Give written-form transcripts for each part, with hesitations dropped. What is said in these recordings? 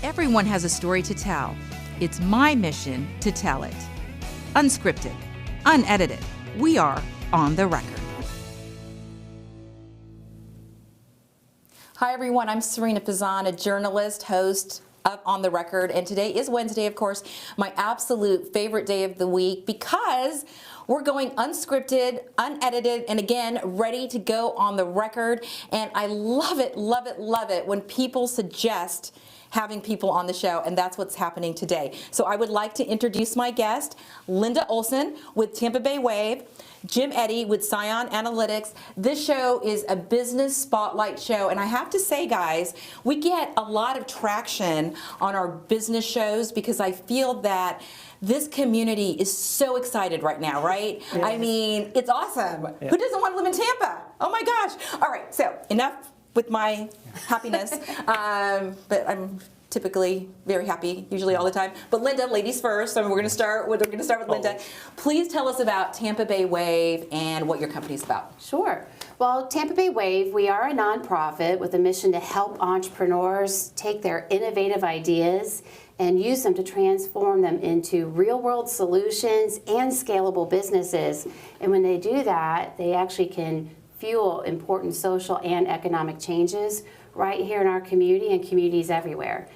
Everyone has a story to tell. It's my mission to tell it. Unscripted, unedited. We are on the record. Hi everyone, I'm Sarina Fazan, a journalist, host of On the Record, and today is Wednesday, of course, my absolute favorite day of the week because we're going unscripted, unedited, and again, ready to go on the record. And I love it, love it, love it when people suggest having people on the show, and that's what's happening today. So I would like to introduce my guest, Linda Olson with Tampa Bay Wave, Jim Eddy with Scion Analytics. This show is a business spotlight show, and I have to say, guys, we get a lot of traction on our business shows because I feel that this community is so excited right now, right? Yes. I mean, it's awesome. Yeah. Who doesn't want to live in Tampa? Oh my gosh. All right, so enough with my happiness, but I'm typically very happy, usually all the time. But Linda, ladies first. So we're going to start with Linda. Please tell us about Tampa Bay Wave and what your company's about. Sure. Well, Tampa Bay Wave, we are a nonprofit with a mission to help entrepreneurs take their innovative ideas and use them to transform them into real-world solutions and scalable businesses. And when they do that, they actually can fuel important social and economic changes right here in our community and communities everywhere.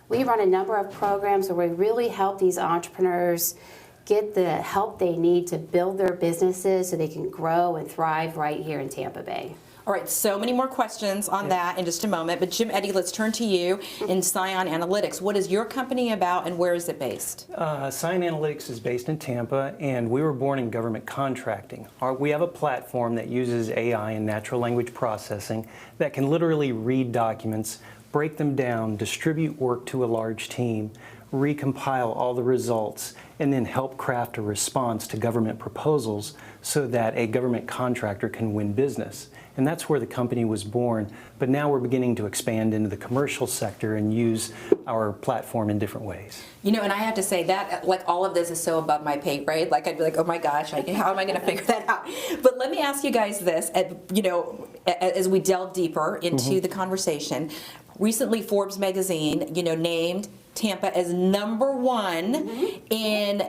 We run a number of programs where we really help these entrepreneurs get the help they need to build their businesses so they can grow and thrive right here in Tampa Bay. All right, so many more questions on that in just a moment, but Jim Eddy, let's turn to you in Scion Analytics. What is your company about and where is it based? Scion Analytics is based in Tampa, and we were born in government contracting. We have a platform that uses AI and natural language processing that can literally read documents, break them down, distribute work to a large team, recompile all the results, and then help craft a response to government proposals so that a government contractor can win business. And that's where the company was born. But now we're beginning to expand into the commercial sector and use our platform in different ways. You know, and I have to say that, like, all of this is so above my pay grade. Like, I'd be like, oh my gosh, how am I going to figure that out? But let me ask you guys this, you know, as we delve deeper into the conversation. Recently, Forbes Magazine, you know, named Tampa as #1 in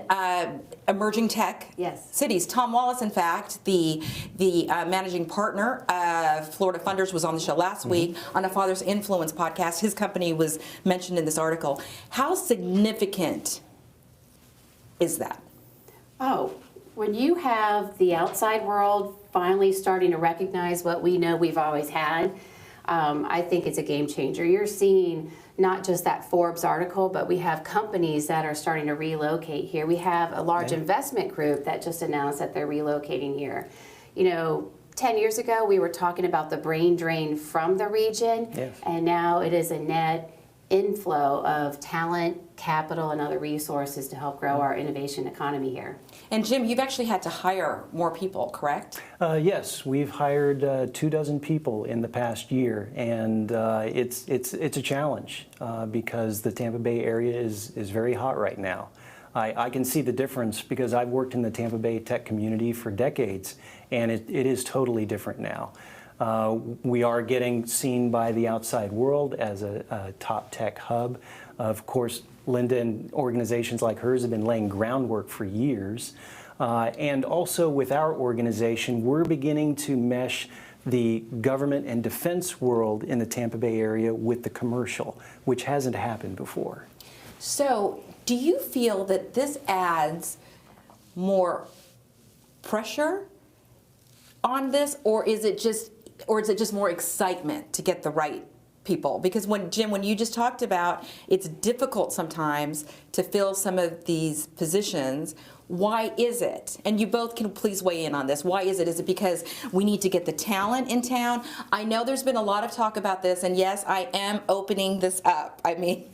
emerging tech cities. Tom Wallace, in fact, the managing partner of Florida Funders, was on the show last week on a Father's Influence podcast. His company was mentioned in this article. How significant is that? Oh, when you have the outside world finally starting to recognize what we know we've always had, I think it's a game changer. You're seeing not just that Forbes article, but we have companies that are starting to relocate here. We have a large investment group that just announced that they're relocating here. You know, 10 years ago, we were talking about the brain drain from the region, and now it is a net inflow of talent, capital, and other resources to help grow our innovation economy here. And Jim, you've actually had to hire more people, correct? Yes, we've hired 24 people in the past year, and it's a challenge because the Tampa Bay area is very hot right now. I can see the difference because I've worked in the Tampa Bay tech community for decades, and it is totally different now. We are getting seen by the outside world as a top tech hub. Of course, Linda and organizations like hers have been laying groundwork for years. And also with our organization, we're beginning to mesh the government and defense world in the Tampa Bay area with the commercial, which hasn't happened before. So, do you feel that this adds more pressure on this, or is it just more excitement to get the right people? Because Jim, when you just talked about it's difficult sometimes to fill some of these positions, why is it? And you both can please weigh in on this. Why is it? Is it because we need to get the talent in town? I know there's been a lot of talk about this, and yes, I am opening this up. I mean,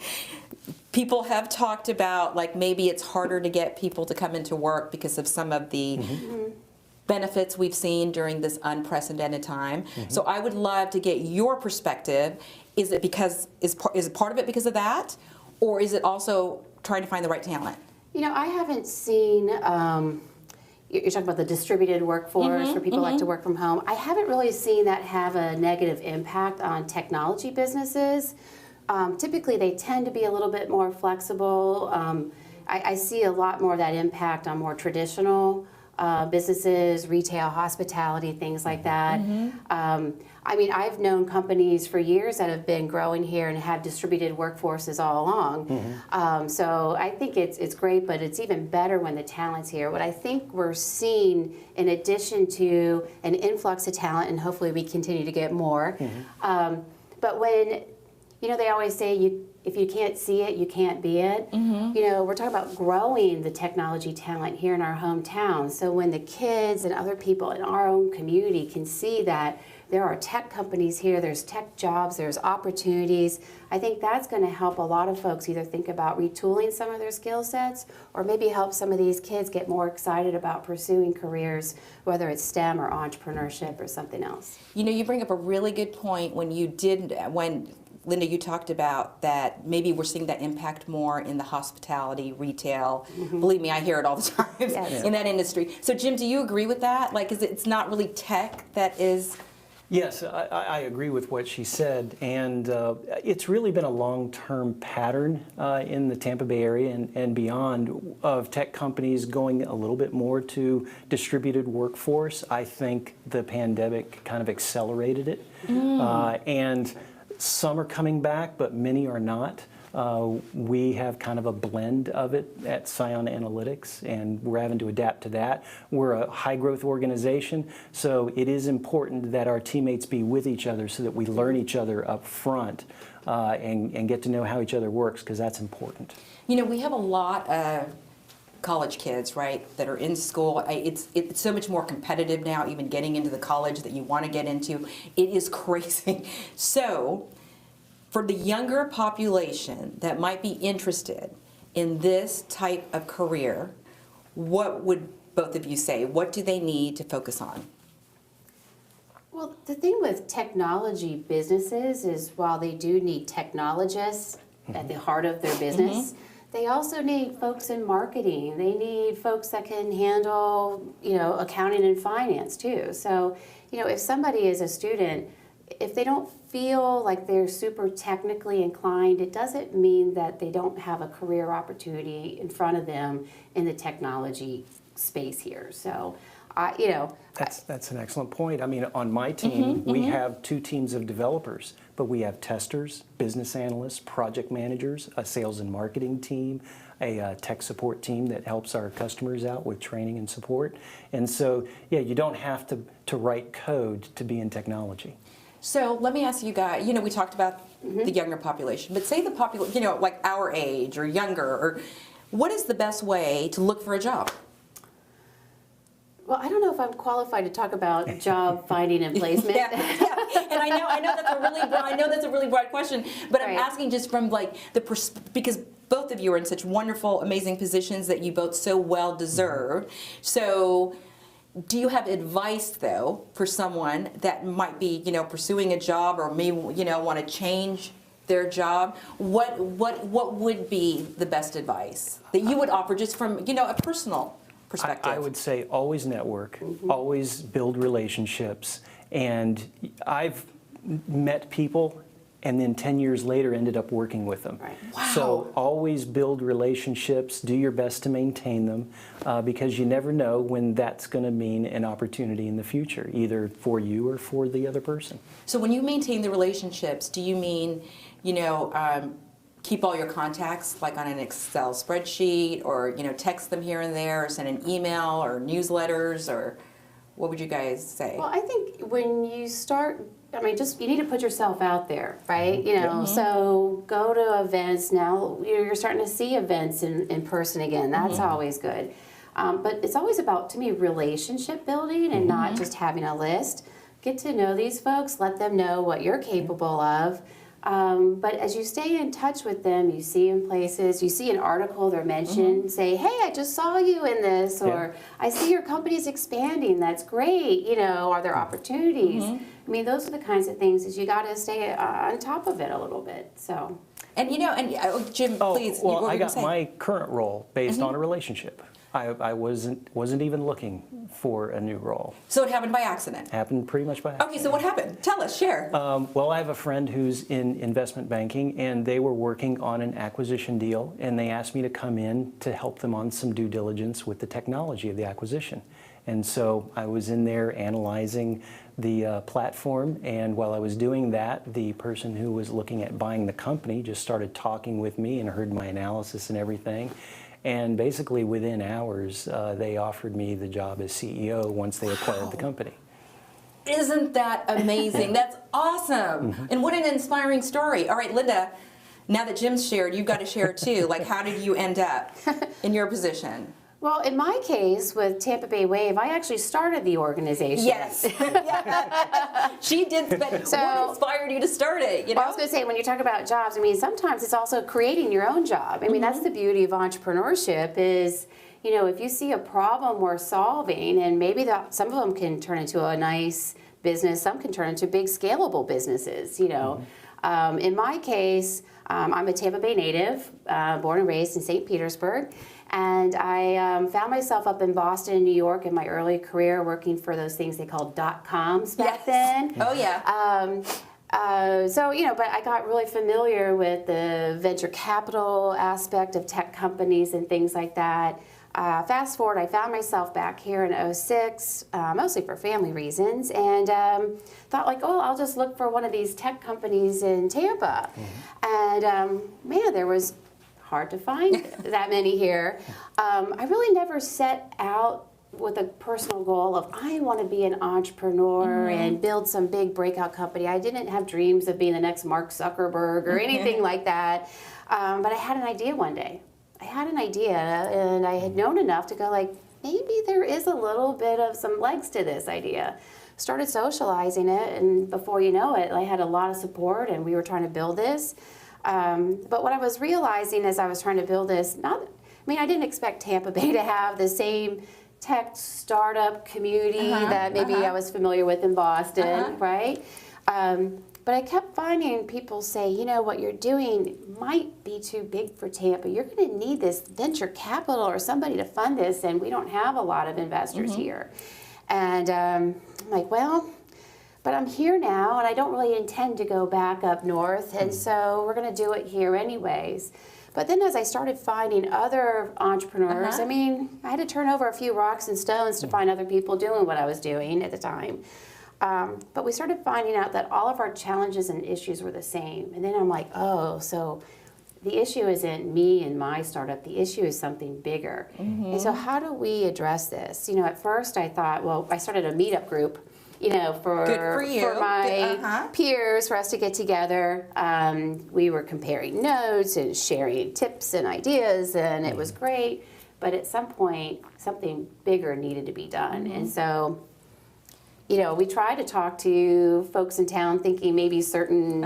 people have talked about, like, maybe it's harder to get people to come into work because of some of the benefits we've seen during this unprecedented time. So I would love to get your perspective. Is it part of it because of that, or is it also trying to find the right talent? You know, I haven't seen, you're talking about the distributed workforce where people like to work from home. I haven't really seen that have a negative impact on technology businesses. typically they tend to be a little bit more flexible. I see a lot more of that impact on more traditional businesses, retail, hospitality, things like that. I mean, I've known companies for years that have been growing here and have distributed workforces all along. So I think it's great, but it's even better when the talent's here. What I think we're seeing, in addition to an influx of talent, and hopefully we continue to get more, but when, you know, they always say if you can't see it, you can't be it. You know, we're talking about growing the technology talent here in our hometown. So when the kids and other people in our own community can see that there are tech companies here, there's tech jobs, there's opportunities, I think that's going to help a lot of folks either think about retooling some of their skill sets or maybe help some of these kids get more excited about pursuing careers, whether it's STEM or entrepreneurship or something else. You know, you bring up a really good point when Linda, you talked about that maybe we're seeing that impact more in the hospitality, retail. Believe me, I hear it all the time in that industry. So Jim, do you agree with that? Like, it's not really tech that is... Yes, I agree with what she said, and it's really been a long-term pattern in the Tampa Bay area and beyond of tech companies going a little bit more to distributed workforce. I think the pandemic kind of accelerated it, and some are coming back, but many are not. We have kind of a blend of it at Scion Analytics, and we're having to adapt to that. We're a high-growth organization, so it is important that our teammates be with each other so that we learn each other up front and get to know how each other works, because that's important. You know, we have a lot of college kids, right, that are in school. It's so much more competitive now, even getting into the college that you want to get into. It is crazy. So, for the younger population that might be interested in this type of career, what would both of you say? What do they need to focus on? Well, the thing with technology businesses is while they do need technologists at the heart of their business, they also need folks in marketing. They need folks that can handle, you know, accounting and finance too. So, you know, if somebody is a student, if they don't feel like they're super technically inclined, it doesn't mean that they don't have a career opportunity in front of them in the technology space here. So, you know. That's an excellent point. I mean, on my team, we have 2 teams of developers, but we have testers, business analysts, project managers, a sales and marketing team, a tech support team that helps our customers out with training and support. And so, yeah, you don't have to write code to be in technology. So let me ask you guys, you know, we talked about the younger population, but say the population, you know, like our age or younger, or what is the best way to look for a job? Well, I don't know if I'm qualified to talk about job finding and placement. And I know that's a really broad question, but I'm asking just from like because both of you are in such wonderful, amazing positions that you both so well deserve. So, do you have advice though for someone that might be, you know, pursuing a job or may, you know, want to change their job? What would be the best advice that you would offer just from, you know, a personal perspective? I would say always network, always build relationships, and I've met people and then 10 years later ended up working with them. Wow. So always build relationships, do your best to maintain them, because you never know when that's going to mean an opportunity in the future, either for you or for the other person. So when you maintain the relationships, do you mean, you know, keep all your contacts like on an Excel spreadsheet, or, you know, text them here and there, or send an email or newsletters, or what would you guys say? Well, I think when you start, I mean, just you need to put yourself out there, right? You know, so go to events. Now you're starting to see events in person again. That's always good. But it's always about, to me, relationship building and not just having a list. Get to know these folks. Let them know what you're capable of. But as you stay in touch with them, you see in places, you see an article they're mentioned, say, hey, I just saw you in this, or I see your company's expanding, that's great, you know, are there opportunities? I mean, those are the kinds of things that you got to stay on top of it a little bit, so. And Jim, please. Well, what I were you got saying? my current role based on a relationship. I wasn't even looking for a new role. So it happened by accident. Happened pretty much by accident. Okay, so what happened? Tell us, share. Well, I have a friend who's in investment banking, and they were working on an acquisition deal, and they asked me to come in to help them on some due diligence with the technology of the acquisition. And so I was in there analyzing the platform, and while I was doing that, the person who was looking at buying the company just started talking with me and heard my analysis and everything. And basically within hours, they offered me the job as CEO once they acquired the company. Isn't that amazing? That's awesome. And what an inspiring story. All right, Linda, now that Jim's shared, you've got to share too. Like, how did you end up in your position? Well, in my case with Tampa Bay Wave, I actually started the organization. Yes. She did, but what inspired you to start it? Well, I was going to say, when you talk about jobs, I mean, sometimes it's also creating your own job. I mean, that's the beauty of entrepreneurship is, if you see a problem worth solving, and maybe some of them can turn into a nice business, some can turn into big scalable businesses, In my case, I'm a Tampa Bay native, born and raised in St. Petersburg. And I found myself up in Boston and New York in my early career working for those things they called .coms back then. Oh, yeah. But I got really familiar with the venture capital aspect of tech companies and things like that. Fast forward, I found myself back here in '06, mostly for family reasons, and thought I'll just look for one of these tech companies in Tampa. And there was hard to find that many here. I really never set out with a personal goal of I want to be an entrepreneur and build some big breakout company. I didn't have dreams of being the next Mark Zuckerberg or anything like that. But I had an idea one day. I had an idea, and I had known enough to go maybe there is a little bit of some legs to this idea. Started socializing it, and before you know it, I had a lot of support, and we were trying to build this. But what I was realizing as I was trying to build this, I didn't expect Tampa Bay to have the same tech startup community that maybe I was familiar with in Boston, right? But I kept finding people say, what you're doing might be too big for Tampa. You're going to need this venture capital or somebody to fund this, and we don't have a lot of investors here. And I'm like, but I'm here now, and I don't really intend to go back up north, and so we're going to do it here anyways. But then as I started finding other entrepreneurs, I had to turn over a few rocks and stones to find other people doing what I was doing at the time. But we started finding out that all of our challenges and issues were the same. And then I'm like, so the issue isn't me and my startup. The issue is something bigger. And so how do we address this? At first I thought, I started a meetup group, for my peers, for us to get together. We were comparing notes and sharing tips and ideas, and it was great. But at some point, something bigger needed to be done. And so, we tried to talk to folks in town thinking maybe certain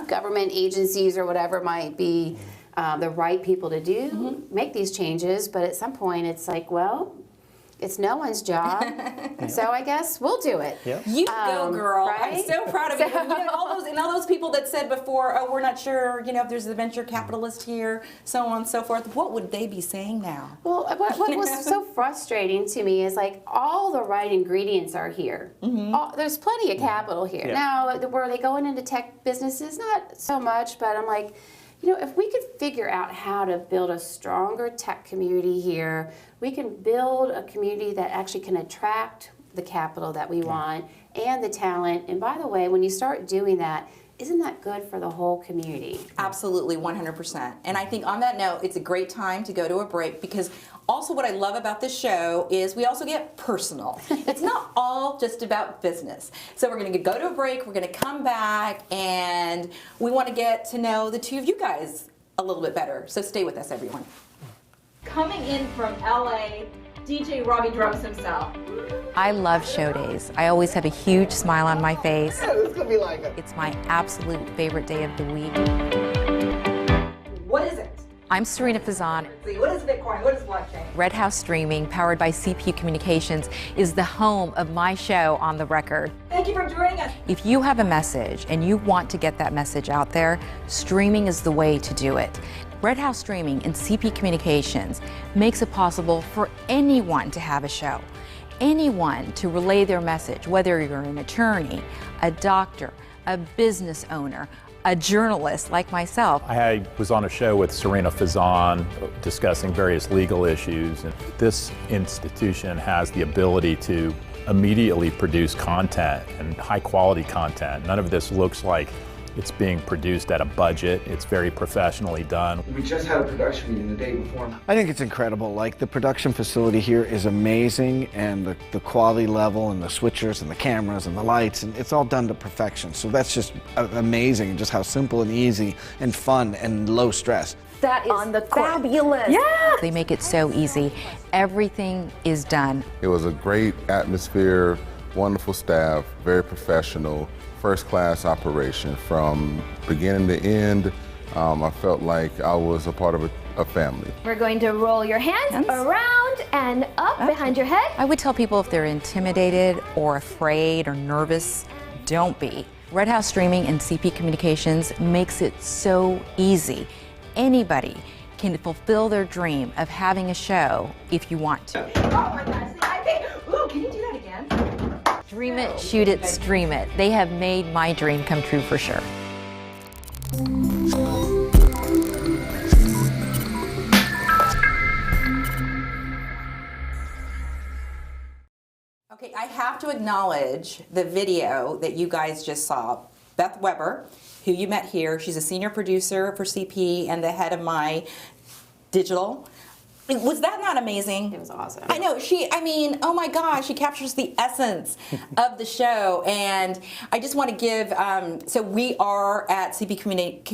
government agencies or whatever might be the right people to make these changes. But at some point, it's it's no one's job, so I guess we'll do it. Yep. You go, girl. Right? I'm so proud of you. And all those people that said before, we're not sure, if there's a venture capitalist here, so on and so forth. What would they be saying now? Well, what was so frustrating to me is all the right ingredients are here. There's plenty of capital here. Yeah. Now, were they going into tech businesses? Not so much, but I'm like, if we could figure out how to build a stronger tech community here, we can build a community that actually can attract the capital that we want and the talent. And by the way, when you start doing that, isn't that good for the whole community? Absolutely, 100%. And I think on that note, it's a great time to go to a break, because also what I love about this show is we also get personal. It's not all just about business. So we're going to go to a break, we're going to come back, and we want to get to know the two of you guys a little bit better. So stay with us, everyone. Coming in from LA, DJ Robbie Drums himself. I love show days. I always have a huge smile on my face. Yeah, it's gonna be like it. It's my absolute favorite day of the week. What is it? I'm Sarina Fazan. What is Bitcoin? What is blockchain? Red House Streaming, powered by CPU Communications, is the home of my show, On the Record. Thank you for joining us. If you have a message and you want to get that message out there, streaming is the way to do it. Red House Streaming and CP Communications makes it possible for anyone to have a show, anyone to relay their message, whether you're an attorney, a doctor, a business owner, a journalist like myself. I was on a show with Sarina Fazan discussing various legal issues, and this institution has the ability to immediately produce content and high quality content. None of this looks like it's being produced at a budget. It's very professionally done. We just had a production meeting the day before. I think it's incredible. Like, the production facility here is amazing, and the quality level and the switchers and the cameras and the lights, and it's all done to perfection. So that's just amazing, just how simple and easy and fun and low stress. That is fabulous. Yeah. They make it so easy. Everything is done. It was a great atmosphere, wonderful staff, very professional. First-class operation from beginning to end. I felt like I was a part of a family. We're going to roll your hands around and up behind your head. I would tell people if they're intimidated or afraid or nervous, don't be. Red House Streaming and CP Communications makes it so easy. Anybody can fulfill their dream of having a show if you want to. Oh my gosh, I think, ooh, can you do that again? Dream it, shoot it, stream it. They have made my dream come true for sure. Okay, I have to acknowledge the video that you guys just saw. Beth Weber, who you met here, she's a senior producer for CP and the head of my digital. Was that not amazing? It was awesome. I know, oh my gosh, she captures the essence of the show. And I just want to give, so we are at CP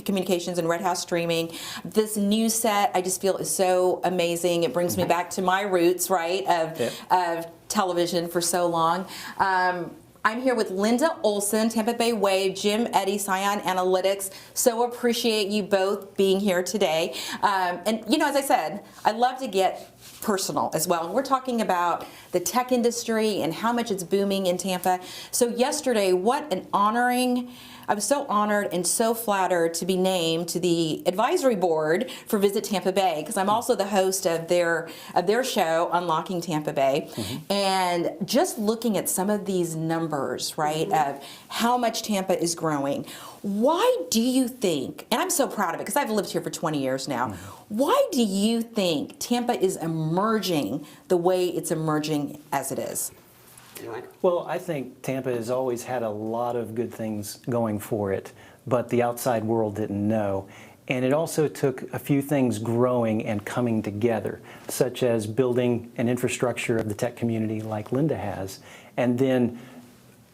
Communications and Red House Streaming. This new set, I just feel is so amazing. It brings me back to my roots, right, of television for so long. I'm here with Linda Olson, Tampa Bay Wave, Jim Eddy, Scion Analytics. So appreciate you both being here today. And you know, as I said, I love to get personal as well. And we're talking about the tech industry and how much it's booming in Tampa. So yesterday, what an honoring. I was so honored and so flattered to be named to the advisory board for Visit Tampa Bay, because I'm also the host of their show, Unlocking Tampa Bay. And just looking at some of these numbers, right, of how much Tampa is growing, why do you think, and I'm so proud of it because I've lived here for 20 years now, why do you think Tampa is emerging the way it's emerging as it is? Well, I think Tampa has always had a lot of good things going for it, but the outside world didn't know. And it also took a few things growing and coming together, such as building an infrastructure of the tech community like Linda has, and then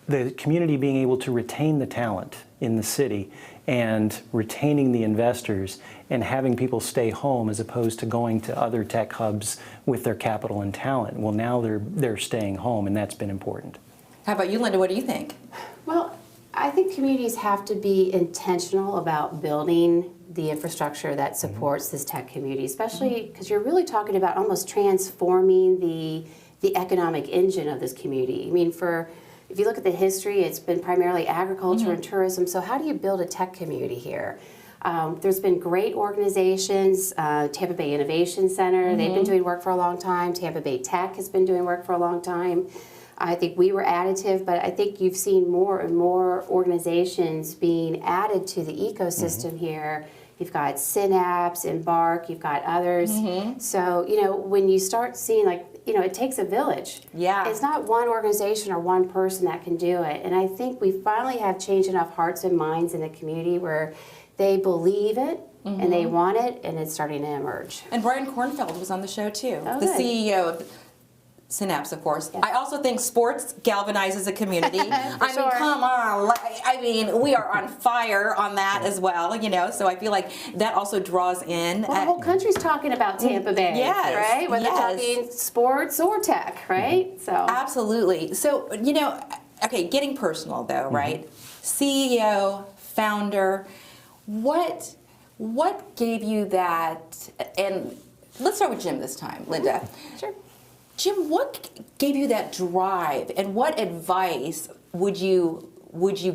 the community being able to retain the talent in the city and retaining the investors and having people stay home as opposed to going to other tech hubs with their capital and talent. Well, now they're staying home, and that's been important. How about you, Linda? What do you think? Well, I think communities have to be intentional about building the infrastructure that supports this tech community, especially because you're really talking about almost transforming the economic engine of this community. I mean, if you look at the history, it's been primarily agriculture and tourism. So how do you build a tech community here? There's been great organizations, Tampa Bay Innovation Center, they've been doing work for a long time. Tampa Bay Tech has been doing work for a long time. I think we were additive, but I think you've seen more and more organizations being added to the ecosystem here. You've got Synapse, Embark, you've got others. So, you know, when you start seeing, like, you know, it takes a village. Yeah. It's not one organization or one person that can do it. And I think we finally have changed enough hearts and minds in the community where they believe it and they want it, and it's starting to emerge. And Brian Kornfeld was on the show too, Oh, the good. CEO of Synapse, of course. I also think sports galvanizes a community. I mean, sure. come on. I mean, we are on fire on that as well, you know, so I feel like that also draws in. Well, the whole country's talking about Tampa Bay, Yes, right? Whether they're talking sports or tech, right? So Absolutely. So, you know, okay, getting personal though, right? CEO, founder, what What gave you that, and let's start with Jim this time, Linda. Sure. Jim, what gave you that drive, and what advice would you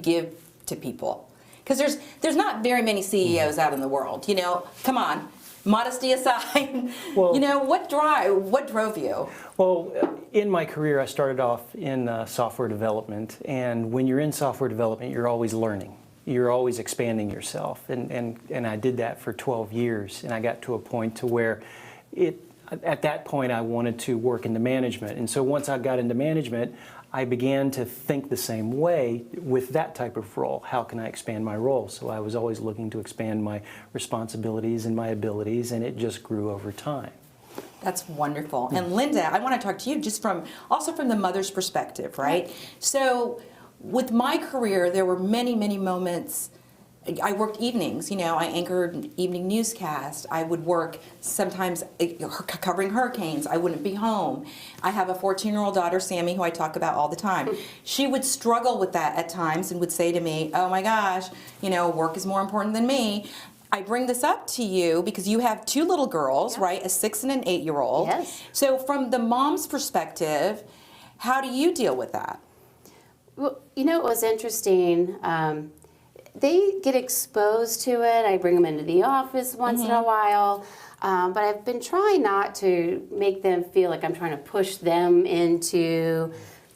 give to people? Because there's not very many CEOs out in the world, you know. Come on, modesty aside, Well, you know, what drove you? Well, in my career, I started off in software development, and when you're in software development, you're always learning. You're always expanding yourself, and I did that for 12 years, and I got to a point to where at that point I wanted to work into management. And so once I got into management, I began to think the same way with that type of role. How can I expand my role? So I was always looking to expand my responsibilities and my abilities, and it just grew over time. That's wonderful. And Linda, I want to talk to you just also from the mother's perspective, right? So with my career, there were many, many moments. I worked evenings, you know, I anchored evening newscast. I would work sometimes covering hurricanes. I wouldn't be home. I have a 14-year-old daughter, Sammy, who I talk about all the time. She would struggle with that at times and would say to me, oh my gosh, you know, work is more important than me. I bring this up to you because you have two little girls, right? A 6- and an 8-year-old. Yes. So from the mom's perspective, how do you deal with that? Well, you know, it was interesting. They get exposed to it. I bring them into the office once in a while. But I've been trying not to make them feel like I'm trying to push them into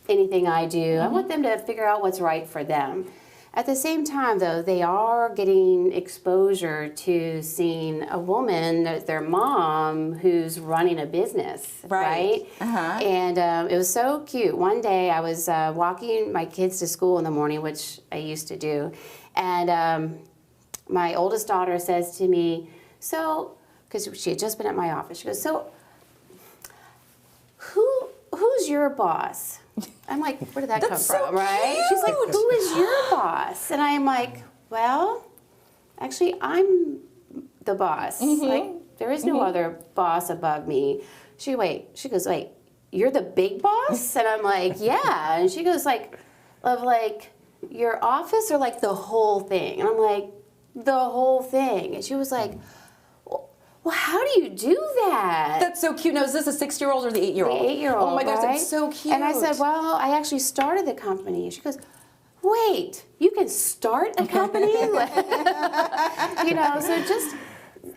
anything I do. I want them to figure out what's right for them. At the same time, though, they are getting exposure to seeing a woman, their mom, who's running a business, right? And it was so cute. One day I was walking my kids to school in the morning, which I used to do, and my oldest daughter says to me, so, because she had just been at my office, she goes, so, who's your boss? I'm like, where did that come from, right? She's like, who is your boss? And I'm like, well, actually, I'm the boss. Like, there is no other boss above me. She goes, wait, you're the big boss? And I'm like, yeah. And she goes, like, of like your office or like the whole thing? And I'm like, the whole thing. And she was like, well, how do you do that? That's so cute. Now, is this a 6-year-old or the 8-year-old? The 8-year-old. Oh my gosh, right? that's so cute. And I said, well, I actually started the company. And she goes, wait, you can start a company? You know, so just,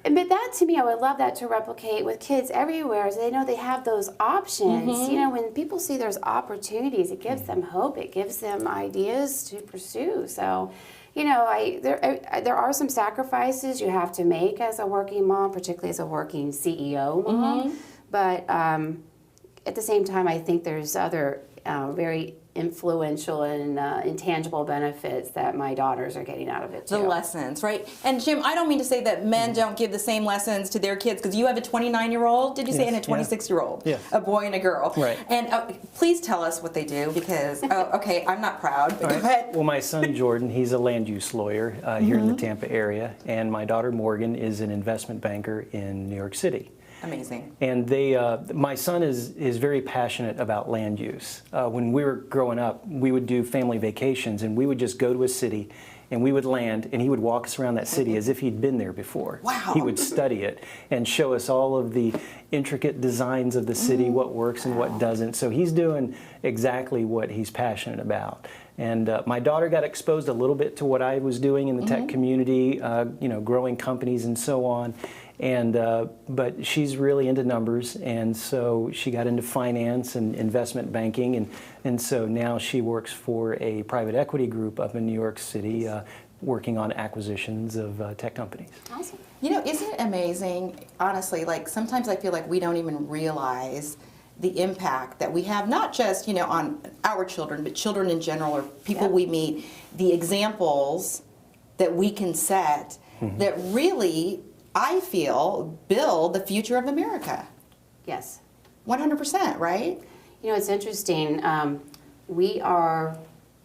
but that to me, I would love that to replicate with kids everywhere so they know they have those options. You know, when people see there's opportunities, it gives them hope. It gives them ideas to pursue. So, you know, there are some sacrifices you have to make as a working mom, particularly as a working CEO mom. But at the same time, I think there's other very influential and intangible benefits that my daughters are getting out of it too. The lessons, right? And Jim, I don't mean to say that men don't give the same lessons to their kids, because you have a 29-year-old, did you say, and a 26-year-old? Yes. A boy and a girl. Right. And please tell us what they do, because, okay, I'm not proud, but go ahead. Well, my son Jordan, he's a land use lawyer here in the Tampa area, and my daughter Morgan is an investment banker in New York City. Amazing. And my son is very passionate about land use. When we were growing up, we would do family vacations, and we would just go to a city, and we would land, and he would walk us around that city as if he'd been there before. Wow. He would study it and show us all of the intricate designs of the city, what works and what doesn't. So he's doing exactly what he's passionate about. And my daughter got exposed a little bit to what I was doing in the tech community, you know, growing companies and so on. And but she's really into numbers, and so she got into finance and investment banking, and so now she works for a private equity group up in New York City, working on acquisitions of tech companies. Awesome. You know, isn't it amazing, honestly, like sometimes I feel like we don't even realize the impact that we have, not just, you know, on our children, but children in general, or people we meet, the examples that we can set that really, I feel, build the future of America. Yes. 100%, right? You know, it's interesting. We are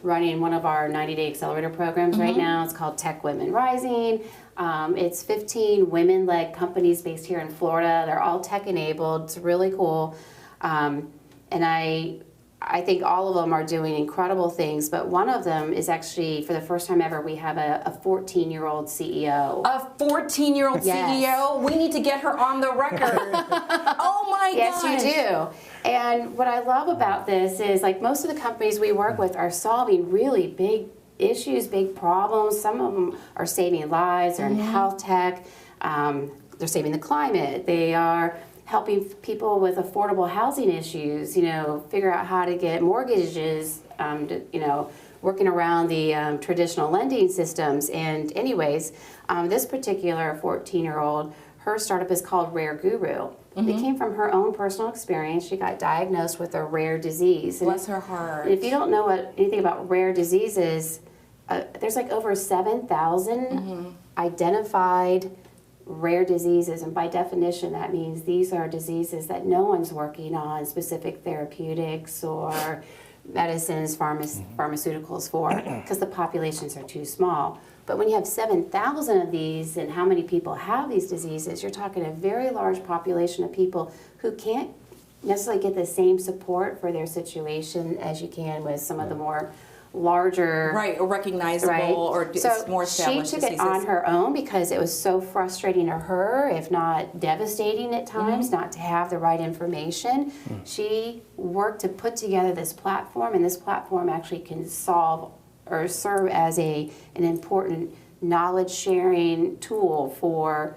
running one of our 90-day accelerator programs right now. It's called Tech Women Rising. It's 15 women-led companies based here in Florida. They're all tech-enabled. It's really cool. And I I think all of them are doing incredible things, but one of them is actually, for the first time ever, we have a 14-year-old CEO. A 14-year-old Yes. CEO? We need to get her on the record. Oh my Yes, gosh. you do. And what I love about this is, like, most of the companies we work with are solving really big issues, big problems. Some of them are saving lives, they're in health tech, they're saving the climate, they are helping people with affordable housing issues, you know, figure out how to get mortgages, you know, working around the traditional lending systems. And anyways, this particular 14-year-old, her startup is called Rare Guru. It came from her own personal experience. She got diagnosed with a rare disease. And Bless her heart. if you don't know anything about rare diseases, there's like over 7,000 identified rare diseases, and by definition that means these are diseases that no one's working on specific therapeutics or medicines, pharmaceuticals for, because the populations are too small. But when you have 7,000 of these, and how many people have these diseases, you're talking a very large population of people who can't necessarily get the same support for their situation as you can with some of the more larger, Right, or recognizable, right? or So more established she took diseases. it on her own because it was so frustrating to her, if not devastating at times, not to have the right information. She worked to put together this platform, and this platform actually can solve or serve as an important knowledge sharing tool for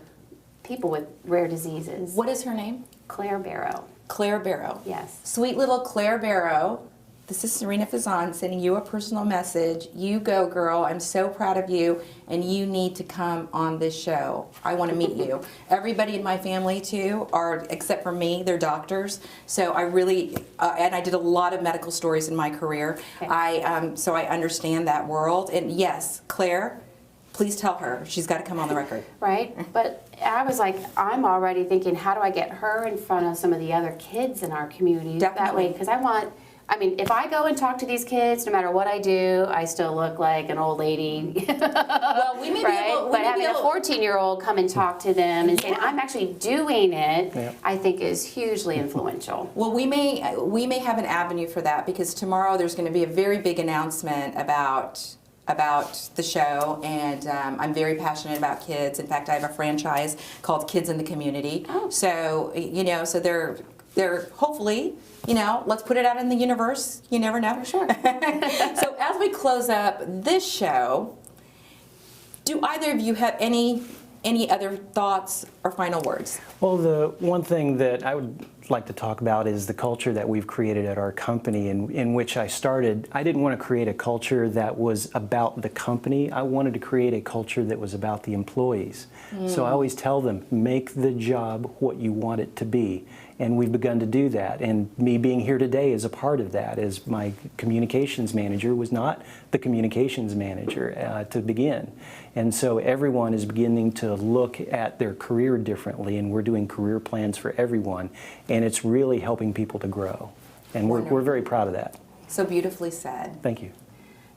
people with rare diseases. What is her name? Claire Barrow. Claire Barrow. Yes. Sweet little Claire Barrow. This is Sarina Fazan sending you a personal message. You go, girl. I'm so proud of you, and you need to come on this show. I want to meet you. Everybody in my family, too, are, except for me, they're doctors. So I really, and I did a lot of medical stories in my career. Okay. So I understand that world. And yes, Claire, please tell her she's got to come on the record. Right? But I was like, I'm already thinking, how do I get her in front of some of the other kids in our community? That Definitely. way, because I mean, if I go and talk to these kids, no matter what I do, I still look like an old lady. Well, we may be right? able, But having a 14-year-old come and talk to them and saying, I'm actually doing it, I think is hugely influential. Well, we may have an avenue for that, because tomorrow there's going to be a very big announcement about the show, and I'm very passionate about kids. In fact, I have a franchise called Kids in the Community. Oh. So, you know, so they're hopefully, you know, let's put it out in the universe. You never know. For sure. So as we close up this show, do either of you have any other thoughts or final words? Well, the one thing that I would like to talk about is the culture that we've created at our company, in which I started. I didn't want to create a culture that was about the company. I wanted to create a culture that was about the employees. So I always tell them, make the job what you want it to be. And we've begun to do that. And me being here today is a part of that, as my communications manager was not the communications manager to begin. And so everyone is beginning to look at their career differently, and we're doing career plans for everyone. And it's really helping people to grow. And we're very proud of that. So beautifully said. Thank you.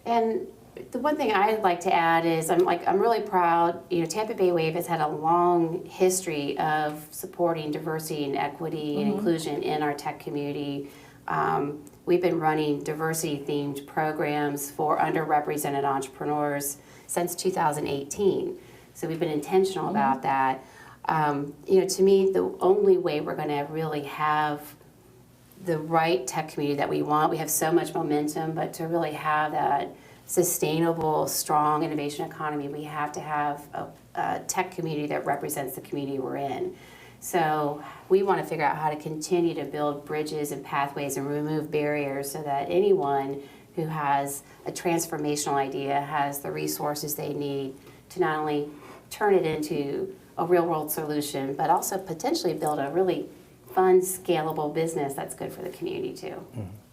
And the one thing I'd like to add is I'm really proud. You know, Tampa Bay Wave has had a long history of supporting diversity and equity and inclusion in our tech community. We've been running diversity-themed programs for underrepresented entrepreneurs since 2018. So we've been intentional about that. You know, to me, the only way we're going to really have the right tech community that we want, we have so much momentum, but to really have that sustainable, strong innovation economy, we have to have a tech community that represents the community we're in. So we want to figure out how to continue to build bridges and pathways and remove barriers so that anyone who has a transformational idea has the resources they need to not only turn it into a real-world solution, but also potentially build a really fun, scalable business that's good for the community too.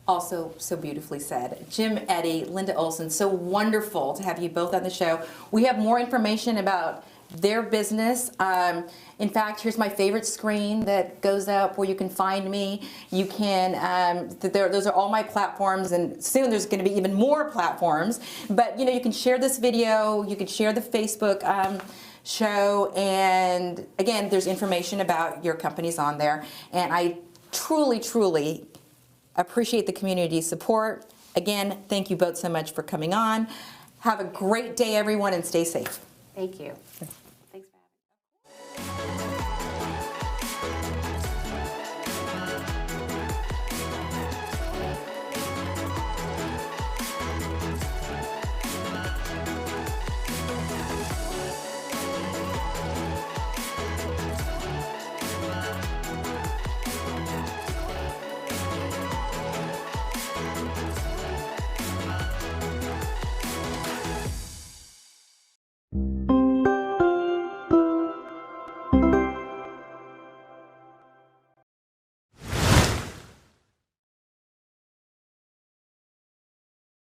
Also, so beautifully said. Jim Eddy, Linda Olson, so wonderful to have you both on the show. We have more information about their business. In fact, here's my favorite screen that goes up where you can find me. You can, those are all my platforms, and soon there's going to be even more platforms. But you know, you can share this video, you can share the Facebook show, and again, there's information about your companies on there. And I truly Appreciate the community support. Again, thank you both so much for coming on. Have a great day, everyone, and stay safe. Thank you. Thanks for having me.